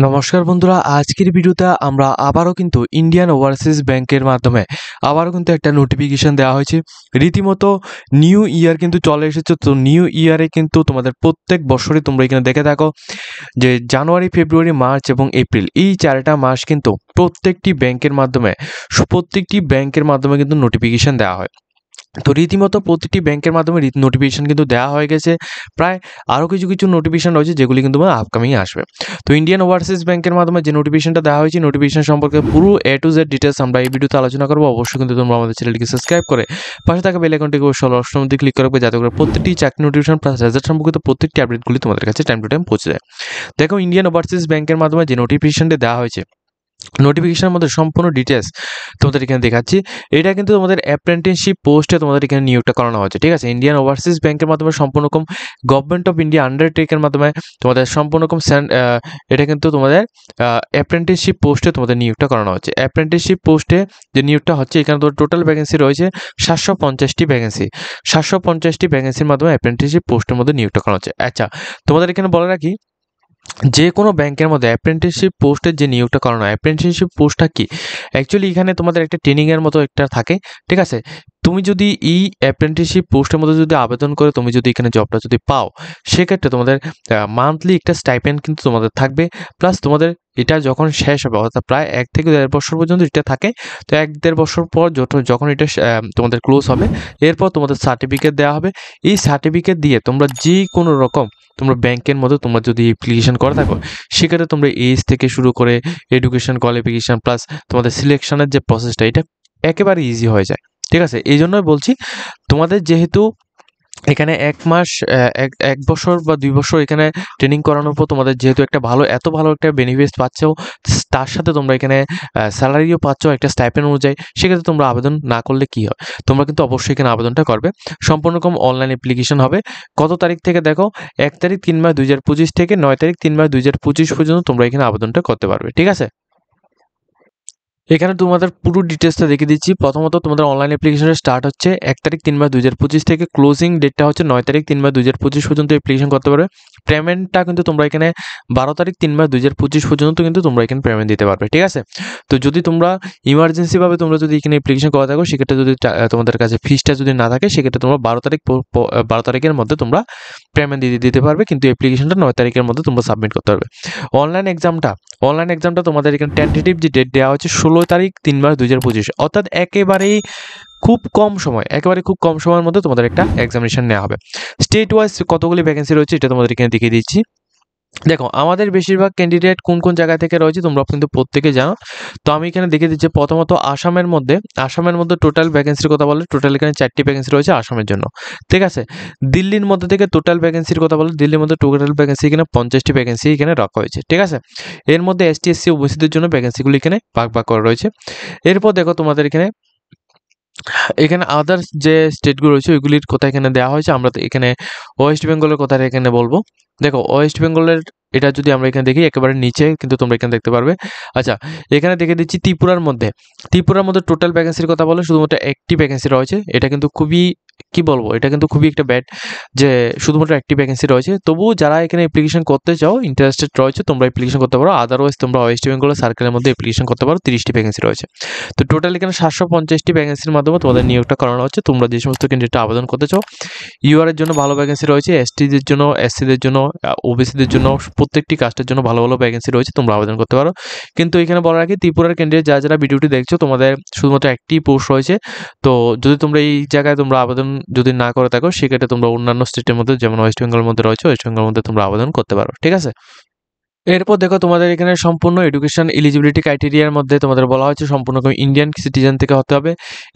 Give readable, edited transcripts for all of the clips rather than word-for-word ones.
নমস্কার বন্ধুরা, আজকের ভিডিওতে আমরা আবারও কিন্তু ইন্ডিয়ান ওভারসিজ ব্যাংকের মাধ্যমে আবারও কিন্তু একটা নোটিফিকেশন দেওয়া হয়েছে। রীতিমতো নিউ ইয়ার কিন্তু চলে এসেছে। তো নিউ ইয়ারে কিন্তু তোমাদের প্রত্যেক বছরই তোমরা এখানে দেখে থাকো যে জানুয়ারি, ফেব্রুয়ারি, মার্চ এবং এপ্রিল এই 4টা মাস কিন্তু প্রত্যেকটি ব্যাংকের মাধ্যমে কিন্তু নোটিফিকেশন দেওয়া হয়। তো রীতিমতো প্রতিটি ব্যাংকের মাধ্যমে নোটিফিকেশন কিন্তু দেওয়া হয়ে গেছে। প্রায় আরও কিছু কিছু নোটিফিকেশন রয়েছে যেগুলি কিন্তু আপকামিং আসবে। তো ইন্ডিয়ান ওভারসিজ ব্যাংকের মাধ্যমে যে নোটিফিকেশনটা দেওয়া হয়েছে, নোটিফিকেশন সম্পর্কে পুরো A to Z ডিটেলস আমরা এই ভিডিওতে আলোচনা করবো। অবশ্যই কিন্তু তোমরা আমাদের চ্যানেলটিকে সাবস্ক্রাইব করে পাশে থাকা বেল আইকনটিকে অবশ্যই অপশন মধ্যে ক্লিক করবে, যাতে করে প্রত্যেকটি চাকরি নোটিফিকেশন প্লাস রেজাল্ট সম্পর্কিত প্রত্যেকটি আপডেটগুলি তোমাদের কাছে টাইম টু টাইম পৌঁছে যায়। দেখো, ইন্ডিয়ান ওভারসিজ ব্যাংকের মাধ্যমে যে নোটিফিকেশনটি দেওয়া হয়েছে, নোটিফিকেশনের মধ্যে সম্পূর্ণ ডিটেলস তোমাদের এখানে দেখাচ্ছি। এটা কিন্তু তোমাদের অ্যাপ্রেন্টিসশিপ পোস্টে তোমাদের এখানে নিয়োগটা করানো হচ্ছে। ঠিক আছে, ইন্ডিয়ান ওভারসিজ ব্যাংকের মাধ্যমে সম্পূর্ণ রকম গভর্নমেন্ট অফ ইন্ডিয়া আন্ডারটেকের মাধ্যমে তোমাদের সম্পূর্ণ রকম এটা কিন্তু তোমাদের অ্যাপ্রেন্টিসশিপ পোস্টে তোমাদের নিয়োগটা করানো হচ্ছে। অ্যাপ্রেন্টিসশিপ পোস্টে যে নিয়োগটা হচ্ছে, এখানে তোমার টোটাল ভ্যাকেন্সি রয়েছে 750টি ভ্যাকেন্সি। 750টি ভ্যাকেন্সির মাধ্যমে অ্যাপ্রেন্টিসশিপ পোস্টের মধ্যে নিয়োগটা করানো হচ্ছে। আচ্ছা, তোমাদের এখানে বলে রাখি, যে কোনো ব্যাংকের মধ্যে অ্যাপ্রেন্টিসশিপ পোস্টের যে নিয়োগটা করানো হয়, অ্যাপ্রেন্টিসশিপ পোস্টটা কি অ্যাকচুয়ালি এখানে তোমাদের একটা ট্রেনিংয়ের মতো একটা থাকে। ঠিক আছে, তুমি যদি এই অ্যাপ্রেন্টিসশিপ পোস্টের মধ্যে যদি আবেদন করে তুমি যদি এখানে জবটা যদি পাও, সেক্ষেত্রে তোমাদের মান্থলি একটা স্টাইপেন্ড কিন্তু তোমাদের থাকবে। প্লাস তোমাদের এটা যখন শেষ হবে, অর্থাৎ প্রায় 1 থেকে 1.5 বছর পর্যন্ত এটা থাকে। তো 1-1.5 বছর পর যখন এটা তোমাদের ক্লোজ হবে, এরপর তোমাদের সার্টিফিকেট দেওয়া হবে। এই সার্টিফিকেট দিয়ে তোমরা যে কোনো রকম তোমরা ব্যাংকের মধ্যে তোমরা যদি অ্যাপ্লিকেশন করে থাকো, সেক্ষেত্রে তোমরা এজ থেকে শুরু করে এডুকেশন কোয়ালিফিকেশান প্লাস তোমাদের সিলেকশনের যে প্রসেসটা, এটা একেবারে ইজি হয়ে যায়। ঠিক আছে, এই জন্যই বলছি, তোমাদের যেহেতু এখানে 1 মাস, 1 বছর বা 2 বছর এখানে ট্রেনিং করানোর পর তোমাদের যেহেতু একটা এত ভালো একটা বেনিফিট পাচ্ছ, তার সাথে তোমরা এখানে স্যালারিও পাচ্ছ একটা স্টাইপেন্ড অনুযায়ী। সেক্ষেত্রে তোমরা আবেদন না করলে কি হয়, তোমরা কিন্তু অবশ্যই এখানে আবেদনটা করবে। সম্পূর্ণ রকম অনলাইন অ্যাপ্লিকেশন হবে। কত তারিখ থেকে দেখো, 1 তারিখ 3 মাস 2025 থেকে 9 তারিখ 3 মাস 2025 পর্যন্ত তোমরা এখানে আবেদনটা করতে পারবে। ঠিক আছে, এখানে তোমাদের পুরো ডিটেলসটা দেখিয়ে দিচ্ছি। প্রথমত তোমাদের অনলাইন অ্যাপ্লিকেশনটা স্টার্ট হচ্ছে 1 তারিখ 3 মাস 2025 থেকে, ক্লোজিং ডেটটা হচ্ছে 9 তারিখ 3 মাস 2025 পর্যন্ত অ্যাপ্লিকেশন করতে পারবে। পেমেন্টটা কিন্তু তোমরা এখানে 12 তারিখ 3 মাস 2025 পর্যন্ত কিন্তু তোমরা এখানে পেমেন্ট দিতে পারবে। ঠিক আছে, তো যদি তোমরা ইমার্জেন্সিভাবে তোমরা যদি এখানে অ্যাপ্লিকেশন করা থাকো, সেক্ষেত্রে যদি তোমাদের কাছে ফিসটা যদি না থাকে, সেক্ষেত্রে তোমরা 12 তারিখের মধ্যে তোমরা পেমেন্ট দিতে পারবে, কিন্তু অ্যাপ্লিকেশনটা 9 তারিখের মধ্যে তোমরা সাবমিট করতে পারবে। অনলাইন এক্সামটা তোমাদের এখানে টেন্টেটিভ যে ডেট দেওয়া হচ্ছে 16 তারিখ 3 মাস 2025, অর্থাৎ একেবারেই খুব কম সময়ের মধ্যে তোমাদের একটা এক্সামিনেশন নেওয়া হবে। স্টেট ওয়াইজ কতগুলি ভ্যাকেন্সি রয়েছে এটা তোমাদের এখানে দেখিয়ে দিচ্ছি। দেখো, আমাদের বেশিরভাগ ক্যান্ডিডেট কোন কোন জায়গা থেকে রয়েছে তোমরা কিন্তু প্রত্যেকে জানো। তো আমি এখানে দেখিয়ে দিচ্ছি। প্রথমত আসামের মধ্যে টোটাল ভ্যাকেন্সির কথা বলে, টোটাল এখানে 4টি ভ্যাকেন্সি রয়েছে আসামের জন্য। ঠিক আছে, দিল্লির মধ্যে থেকে টোটাল ভ্যাকেন্সির কথা বলে, দিল্লির মধ্যে টোটাল ভ্যাকেন্সি এখানে 50টি ভ্যাকেন্সি এখানে রাখা হয়েছে। ঠিক আছে, এর মধ্যে ST SC ওবিসিদের জন্য ভ্যাকেন্সিগুলি এখানে ভাগ করা রয়েছে। এরপর দেখো, তোমাদের এখানে আদার্স যে স্টেটগুলো রয়েছে ওইগুলির কথা এখানে দেওয়া হয়েছে। আমরা তো এখানে ওয়েস্ট বেঙ্গলের কথা এখানে বলবো। দেখো, ওয়েস্ট বেঙ্গলের এটা যদি আমরা এখানে দেখি, একেবারে নিচে কিন্তু তোমরা এখানে দেখতে পারবে। আচ্ছা, এখানে দেখে দিচ্ছি ত্রিপুরার মধ্যে টোটাল ভ্যাকেন্সির কথা বলে শুধুমাত্র 1টি ভ্যাকেন্সি রয়েছে। এটা কিন্তু খুবই এটা কিন্তু খুবই একটা ব্যাড যে শুধুমাত্র 1টি ভ্যাকেন্সি রয়েছে। তবুও যারা এখানে অ্যাপ্লিকেশন করতে চাও, ইন্টারেস্টেড রয়েছে, তোমরা অ্যাপ্লিকেশন করতে পারো। আদারওয়াইজ তোমরা ওয়েস্ট বেঙ্গলের সার্কেলের মধ্যে অ্যাপ্লিকেশন করতে পারো। 30টি ভ্যাকেন্সি রয়েছে। তো টোটাল এখানে 750টি ভ্যাকেন্সির মাধ্যমে তোমাদের নিয়োগটা করানো হচ্ছে। তোমরা যে সমস্ত ক্যান্ডিডেট আবেদন করতে চাও, UR এর জন্য ভালো ভ্যাকেন্সি রয়েছে, STদের জন্য, SCদের জন্য, OBCদের জন্য, প্রত্যেকটি কাস্টের জন্য ভালো ভালো ভ্যাকেন্সি রয়েছে, তোমরা আবেদন করতে পারো। কিন্তু এখানে বলা রাখি, ত্রিপুরার ক্যান্ডিডেট যারা ভিডিওটি দেখছো, তোমাদের শুধুমাত্র একটি পোস্ট রয়েছে। তো যদি তোমরা এই জায়গায় তোমরা আবেদন যদি না করে থাকো, সেক্ষেত্রে তোমরা অন্যান্য স্টেটের মধ্যে, যেমন ওয়েস্ট বেঙ্গলের মধ্যে রয়েছে, ওয়েস্ট বেঙ্গলের মধ্যে তোমরা আবেদন করতে পারো। ঠিক আছে, এরপর দেখো, তোমাদের এখানে সম্পূর্ণ এডুকেশন এলিজিবিলিটি ক্রাইটেরিয়ার মধ্যে তোমাদের বলা হয়েছে সম্পূর্ণ ইন্ডিয়ান সিটিজেন থেকে হতে হবে।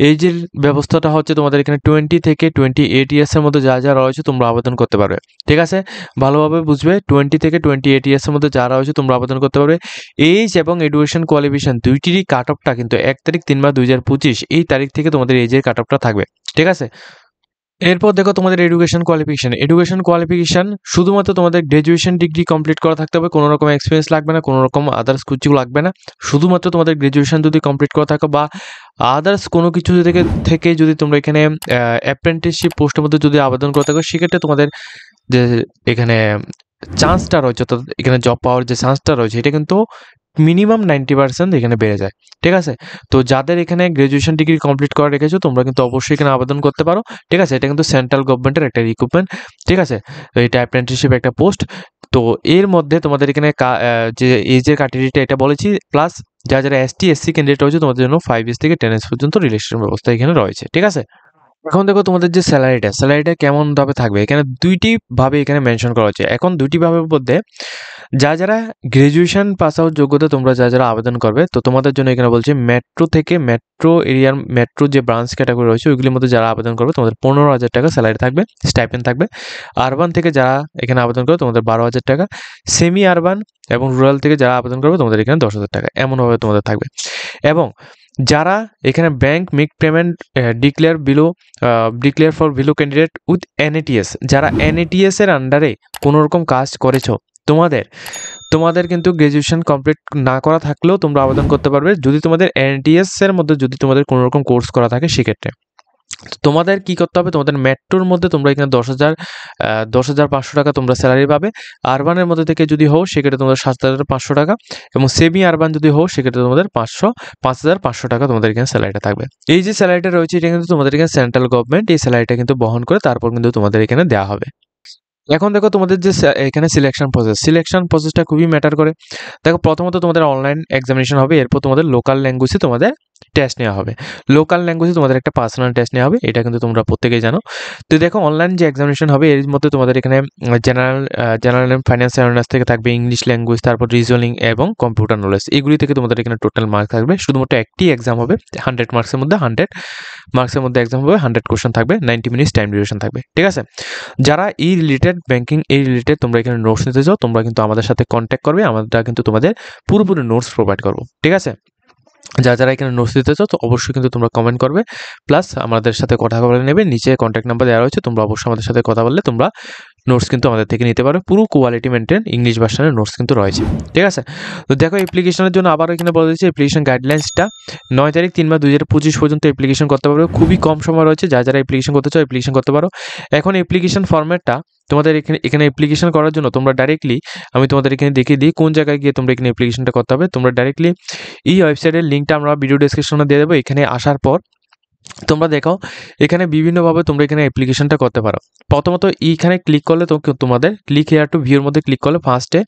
এজের ব্যবস্থাটা হচ্ছে তোমাদের এখানে 20 থেকে 28 ইয়ার্সের মধ্যে যা রয়েছে তোমরা আবেদন করতে পারবে। ঠিক আছে, ভালোভাবে বুঝবে, 20 থেকে 28 ইয়ার্সের মধ্যে যা রয়েছে তোমরা আবেদন করতে পারবে। এজ এবং এডুকেশন কোয়ালিফিকেশন দুইটিরই কাট অফটা কিন্তু 1 তারিখ 3 মাস 2025 এই তারিখ থেকে তোমাদের এজের কাট অফটা থাকবে। ঠিক আছে, এরপর দেখো, তোমাদের এডুকেশন কোয়ালিফিকেশন শুধুমাত্র তোমাদের গ্র্যাজুয়েশন ডিগ্রি কমপ্লিট করা থাকতে হবে। কোনো রকম এক্সপিরিয়েন্স লাগবে না, কোনো রকম আদার্স কিছু লাগবে না। শুধুমাত্র তোমাদের গ্র্যাজুয়েশন যদি কমপ্লিট করা থাকো বা আদার্স কোনো কিছু থেকে যদি তোমরা এখানে অ্যাপ্রেন্টিসশিপ পোস্টের মধ্যে যদি আবেদন করে থাকো, সেক্ষেত্রে তোমাদের যে এখানে চান্সটা রয়েছে, অর্থাৎ এখানে জব পাওয়ার যে চান্সটা রয়েছে এটা কিন্তু মিনিমাম 90% এখানে বেড়ে যায়। ঠিক আছে? তো যাদের এখানে গ্র্যাজুয়েশন ডিগ্রি কমপ্লিট করা রেখেছো তোমরা কিন্তু অবশ্যই এখানে আবেদন করতে পারো। ঠিক আছে? এটা কিন্তু সেন্ট্রাল গভর্নমেন্টের একটা রিক্রুটমেন্ট। ঠিক আছে? তো এটা অ্যাপ্রেন্টিসশিপ একটা পোস্ট। তো এর মধ্যে তোমাদের এখানে যে এজের ক্রাইটেরিয়াটা এটা বলেছি, প্লাস যারা এসটি এসসি ক্যান্ডিডেট রয়েছে তোমাদের জন্য 5 ইয়ার্স থেকে 10 ইয়ার্স পর্যন্ত রিলেশন ব্যবস্থা এখানে রয়েছে। ঠিক আছে? এখন দেখো তোমাদের যে স্যালারিটা কেমন ভাবে থাকবে, এখানে দুইটি ভাবে এখানে মেনশন করা হচ্ছে। এখন দুইটি ভাবের মধ্যে যারা গ্রাজুয়েশন পাস আউট যোগ্যতা তোমরা যারা আবেদন করবে, তো তোমাদের জন্য এখানে বলছে মেট্রো থেকে মেট্রো এরিয়ার মেট্রো যে ব্রাঞ্চ ক্যাটাগরি রয়েছে ওইগুলির মধ্যে যারা আবেদন করবে তোমাদের 15,000 টাকা স্যালারি থাকবে, স্টাইপেন্ড থাকবে। আরবান থেকে যারা এখানে আবেদন করবে তোমাদের 12,000 টাকা, সেমি আরবান এবং রুরাল থেকে যারা আবেদন করবে তোমাদের এখানে 10,000 টাকা, এমনভাবে তোমাদের থাকবে। এবং যারা এখানে bank make payment declare for below candidate with NATS, যারা এনএটিএস এর আন্ডারে কোনো রকম কাজ করেছো, তোমাদের কিন্তু গ্র্যাজুয়েশন কমপ্লিট না করা থাকলেও তোমরা আবেদন করতে পারবে, যদি তোমাদের এনএটিএস এর মধ্যে যদি তোমাদের কোনো রকম কোর্স করা থাকে সেক্ষেত্রে। তোমাদের কি করতে হবে, তোমাদের মেট্রোর মধ্যে তোমরা এখানে 10,500 টাকা তোমরা স্যালারি পাবে। আরবানের মধ্যে থেকে যদি হও সেক্ষেত্রে তোমাদের 7,500 টাকা, এবং সেমি আরবান যদি হও সেক্ষেত্রে তোমাদের 5,500 টাকা তোমাদের এখানে স্যালারিটা থাকবে। এই যে স্যালারিটা রয়েছে এটা কিন্তু তোমাদের এখানে সেন্ট্রাল গভর্নমেন্ট এই স্যালারিটা কিন্তু বহন করে তারপর কিন্তু তোমাদের এখানে দেওয়া হবে। এখন দেখো তোমাদের যে এখানে সিলেকশন প্রসেসটা খুবই ম্যাটার করে। দেখো প্রথমত তোমাদের অনলাইন এক্সামিনেশন হবে, এরপর তোমাদের লোকাল ল্যাঙ্গুয়েজে তোমাদের টেস্ট নেওয়া হবে। লোকাল ল্যাঙ্গুয়েজে তোমাদের একটা পার্সোনাল টেস্ট নেওয়া হবে, এটা কিন্তু তোমরা প্রত্যেকেই জানো। তো দেখো অনলাইন যে এক্সামিনেশন হবে এর মধ্যে তোমাদের এখানে জেনারেল অ্যান্ড ফাইন্যান্স অ্যাওয়ারনেস থেকে থাকবে, ইংলিশ ল্যাঙ্গুয়েজ, তারপর রিজনিং এবং কম্পিউটার নলেজ, এগুলি থেকে তোমাদের এখানে টোটাল মার্কস থাকবে। শুধুমাত্র একটি এক্সাম হবে, 100 মার্কসের মধ্যে 100 এক্সাম হবে, 100 কোশ্চেন থাকবে, 90 মিনিটস টাইম ডিউরেশন থাকবে। ঠিক আছে? যারা এই রিলেটেড ব্যাংকিং এই রিলেটেড তোমরা এখানে নোটস নিতে চাও তোমরা কিন্তু আমাদের সাথে কন্ট্যাক্ট করবে, আমরা কিন্তু তোমাদের পুরোপুরি নোটস প্রোভাইড করবো। ঠিক আছে? যারা এখানে নোটস দিতে চাও তো অবশ্যই কিন্তু তোমরা কমেন্ট করবে, প্লাস আমাদের সাথে কথা বলে নেবে, নিচে কন্ট্যাক্ট নাম্বার দেওয়া রয়েছে, তোমরা অবশ্যই আমাদের সাথে কথা বললে তোমরা নোটস কিন্তু আমাদের থেকে নিতে পারো। পুরো কোয়ালিটি মেনটেন ইংলিশ ভার্সনের নোটস কিন্তু রয়েছে। ঠিক আছে? তো দেখো অ্যাপ্লিকেশনের জন্য আবার এখানে বলা হয়েছে অ্যাপ্লিকেশন গাইডলাইন্সটা 9 তারিখ 3 মাস 2025 পর্যন্ত অ্যাপ্লিকেশন করতে পারবে। খুবই কম সময় রয়েছে, যারা অ্যাপ্লিকেশন করতে চাও অ্যাপ্লিকেশন করতে পারো। এখন অ্যাপ্লিকেশন ফরম্যাটটা তোমাদের এখানে অ্যাপ্লিকেশন করার জন্য তোমরা ডাইরেক্টলি আমি তোমাদের এখানে দেখিয়ে দিই কোন জায়গায় গিয়ে তোমরা এখানে অ্যাপ্লিকেশনটা করতে হবে। তোমরা ডাইরেক্টলি এই ওয়েবসাইটের লিঙ্কটা আমরা ভিডিও ডেসক্রিপশনে দিয়ে দেবো। এখানে আসার পর তোমরা দেখো এখানে বিভিন্নভাবে তোমরা এখানে অ্যাপ্লিকেশনটা করতে পারো। প্রথমত এইখানে ক্লিক করলে তোমাদের ক্লিক হেয়ার টু ভিউর মধ্যে ক্লিক করলে ফার্স্টে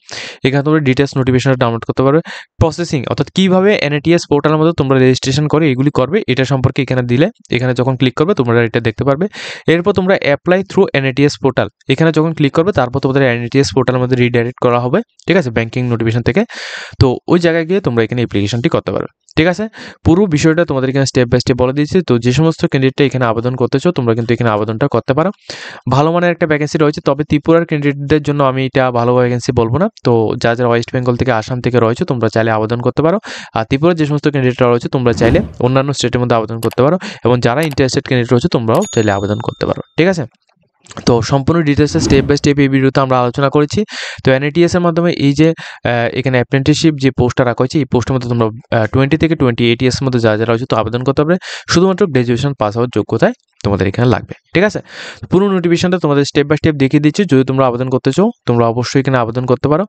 এখানে তোমরা ডিটেলস নোটিফিকেশনটা ডাউনলোড করতে পারবে। প্রসেসিং অর্থাৎ কীভাবে এনএটিএস পোর্টালের মধ্যে তোমরা রেজিস্ট্রেশন করে এগুলি করবে এটা সম্পর্কে এখানে দিলে এখানে যখন ক্লিক করবে তোমরা এটা দেখতে পারবে। এরপর তোমরা অ্যাপ্লাই থ্রু এনএটিএস পোর্টাল এখানে যখন ক্লিক করবে তারপর তোমাদের এনএটিএস পোর্টালের মধ্যে রিডাইরেক্ট করা হবে। ঠিক আছে? ব্যাংকিং নোটিফিকেশন থেকে, তো ওই জায়গায় গিয়ে তোমরা এখানে অ্যাপ্লিকেশনটি করতে পারবে। ঠিক আছে? পুরো বিষয়টা তোমাদের এখানে স্টেপ বাই স্টেপ বলে দিয়েছি। তো যে সমস্ত ক্যান্ডিডেটটা এখানে আবেদন করতেছো তোমরা কিন্তু এখানে আবেদনটা করতে পারো। ভালো মানের একটা ভ্যাকেন্সি রয়েছে, তবে ত্রিপুরার ক্যান্ডিডেটদের জন্য আমি এটা ভালো ভ্যাকেন্সি বলবো না। তো যারা ওয়েস্ট বেঙ্গল থেকে আসাম থেকে রয়েছে তোমরা চাইলে আবেদন করতে পারো। আর ত্রিপুরার যে সমস্ত ক্যান্ডিডেটরা রয়েছে তোমরা চাইলে অন্যান্য স্টেটের মধ্যে আবেদন করতে পারো, এবং যারা ইন্টারেস্টেড ক্যান্ডিডেট রয়েছে তোমরাও চাইলে আবেদন করতে পারো। ঠিক আছে? তো সম্পূর্ণ ডিটেলসে স্টেপ বাই স্টেপ এই ভিডিওতে আমরা আলোচনা করেছি। তো এনএটিএস এর মাধ্যমে এই যে এখানে অ্যাপ্রেন্টিসশিপ যে পোস্টটা রাখা হয়েছে এই পোস্টের মধ্যে তোমরা 20 থেকে 28 ইয়ার্স মধ্যে যারা রয়েছে তো আবেদন করতে পারবে। শুধুমাত্র গ্র্যাজুয়েশন পাস হওয়ার যোগ্যতায় তোমাদের এখানে লাগবে। ঠিক আছে? পুরো নোটিফিকেশনটা তোমাদের স্টেপ বাই স্টেপ দেখিয়ে দিচ্ছি। যদি তোমরা আবেদন করতে চাও তোমরা অবশ্যই এখানে আবেদন করতে পারো।